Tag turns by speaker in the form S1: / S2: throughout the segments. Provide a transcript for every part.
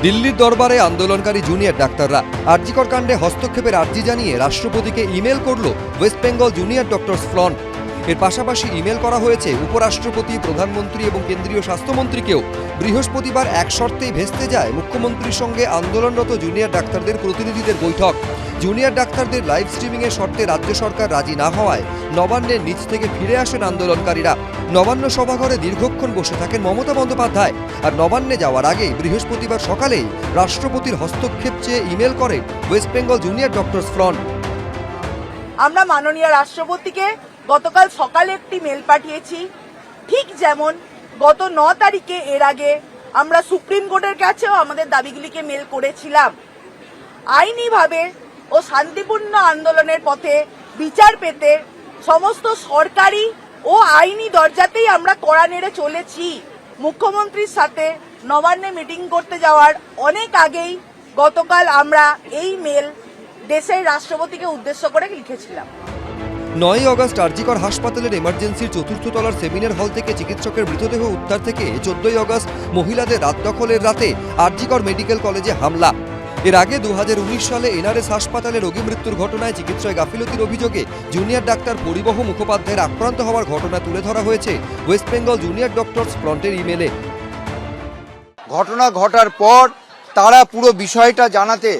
S1: দিল্লির দরবারে আন্দোলনকারী জুনিয়র ডাক্তাররা আরজিকর কাণ্ডে হস্তক্ষেপের আর্জি জানিয়ে রাষ্ট্রপতিকে ইমেল করল West Bengal junior doctors front. এর পাশাপাশি ইমেল করা হয়েছে উপরাষ্ট্রপতি, প্রধানমন্ত্রী এবং কেন্দ্রীয় স্বাস্থ্যমন্ত্রীকেও। বৃহস্পতিবার এক শর্তেই ভেস্তে যায় মুখ্যমন্ত্রীর সঙ্গে আন্দোলনরত জুনিয়র ডাক্তারদের প্রতিনিধিদের বৈঠক। জুনিয়র ডাক্তারদের লাইভ স্ট্রিমিংয়ের শর্তে রাজ্য সরকার রাজি না হওয়ায় নবান্নের নিচ থেকে ফিরে আসেন আন্দোলনকারীরা। নবান্ন সভাঘরে দীর্ঘক্ষণ বসে থাকেন মমতা বন্দ্যোপাধ্যায়। আর নবান্নে যাওয়ার আগেই বৃহস্পতিবার সকালেই রাষ্ট্রপতির হস্তক্ষেপ চেয়ে ইমেল করে West Bengal junior doctors front.
S2: আমরা মাননীয় রাষ্ট্রপতিকে গতকাল সকালে একটি মেল পাঠিয়েছি, ঠিক যেমন গত 9 তারিখে এর আগে আমরা সুপ্রিম কোর্টের কাছেও আমাদের দাবিগুলিকে মেল করেছিলাম। আইনিভাবে ও শান্তিপূর্ণ আন্দোলনের পথে বিচার পেতে সমস্ত সরকারি ও আইনি দরজাতেই আমরা কড়া নেড়ে চলেছি। মুখ্যমন্ত্রীর সাথে নবান্নে মিটিং করতে যাওয়ার অনেক আগেই গতকাল আমরা এই মেল দেশের রাষ্ট্রপতিকে উদ্দেশ্য করে লিখেছিলাম।
S1: 9 আগস্ট আরজিকর হাসপাতালের এমার্জেন্সির 4র্থ তলার সেমিনার হল থেকে চিকিৎসকের মৃতদেহ উদ্ধার থেকে 14 আগস্ট মহিলাদের রাত দখলের রাতে আরজিকর মেডিকেল কলেজে হামলা। এর আগে 2019 সালে এনআরএস হাসপাতালে রোগী মৃত্যুর ঘটনায় চিকিৎসায় গাফিলতির অভিযোগে জুনিয়র ডাক্তার পরিবহ মুখোপাধ্যায়ের আক্রান্ত হওয়ার ঘটনা তুলে ধরা হয়েছে ওয়েস্ট বেঙ্গল জুনিয়র ডক্টরস ফ্রন্টের ইমেলে।
S3: ঘটনা ঘটার পর তারা পুরো বিষয়টা জানাতে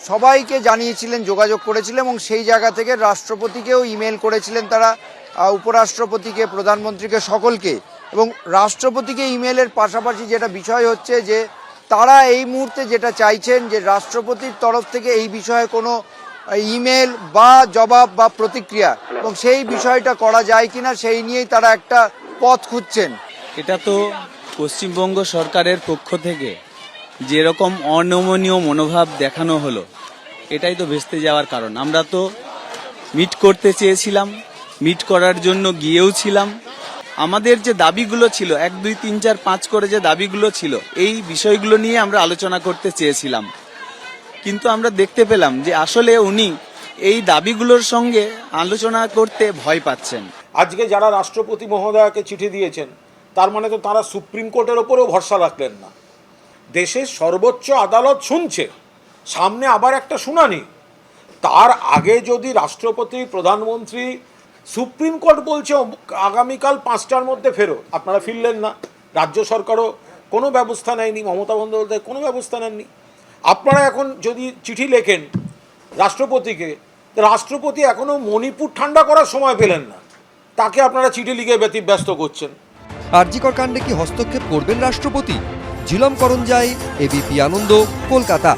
S3: সবাইকে জানিয়েছিলেন, যোগাযোগ করেছিলেন এবং সেই জায়গা থেকে রাষ্ট্রপতিকেও ইমেল করেছিলেন তারা, উপরাষ্ট্রপতিকে, প্রধানমন্ত্রীকে, সকলকে। এবং রাষ্ট্রপতিকে ইমেলের পাশাপাশি যেটা বিষয় হচ্ছে যে তারা এই মুহূর্তে যেটা চাইছেন যে রাষ্ট্রপতির তরফ থেকে এই বিষয়ে কোনো ইমেল বা জবাব বা প্রতিক্রিয়া এবং সেই বিষয়টা করা যায় কিনা সেই নিয়েই তারা একটা পথ খুঁজছেন।
S4: এটা তো পশ্চিমবঙ্গ সরকারের পক্ষ থেকে যেরকম অনমনীয় মনোভাব দেখানো হলো, এটাই তো ভেস্তে যাওয়ার কারণ। আমরা তো মিট করতে চেয়েছিলাম, মিট করার জন্য গিয়েও ছিলাম। আমাদের যে দাবিগুলো ছিল 1, 2, 3, 4, 5 করে যে দাবিগুলো ছিল, এই বিষয়গুলো নিয়ে আমরা আলোচনা করতে চেয়েছিলাম। কিন্তু আমরা দেখতে পেলাম যে আসলে উনি এই দাবিগুলোর সঙ্গে আলোচনা করতে ভয় পাচ্ছেন।
S5: আজকে যারা রাষ্ট্রপতি মহোদয়কে চিঠি দিয়েছেন তার মানে তো তারা সুপ্রিম কোর্টের ওপরেও ভরসা রাখলেন না। দেশের সর্বোচ্চ আদালত শুনছে, সামনে আবার একটা শুনানি, তার আগে যদি রাষ্ট্রপতি, প্রধানমন্ত্রী, সুপ্রিম কোর্ট বলছে আগামীকাল 5টার মধ্যে ফেরো, আপনারা ফিরলেন না। রাজ্য সরকারও কোনো ব্যবস্থা নেয়নি, মমতা বন্দ্যোপাধ্যায় কোনো ব্যবস্থা নেননি। আপনারা এখন যদি চিঠি লেখেন রাষ্ট্রপতিকে, রাষ্ট্রপতি এখনও মণিপুর ঠান্ডা করার সময় পেলেন না, তাকে আপনারা চিঠি লিখে ব্যতিব্যস্ত করছেন।
S1: আরজিকর কাণ্ডে কি হস্তক্ষেপ করবেন রাষ্ট্রপতি? ঝিলম করঞ্জাই, এবিপি আনন্দ, কলকাতা।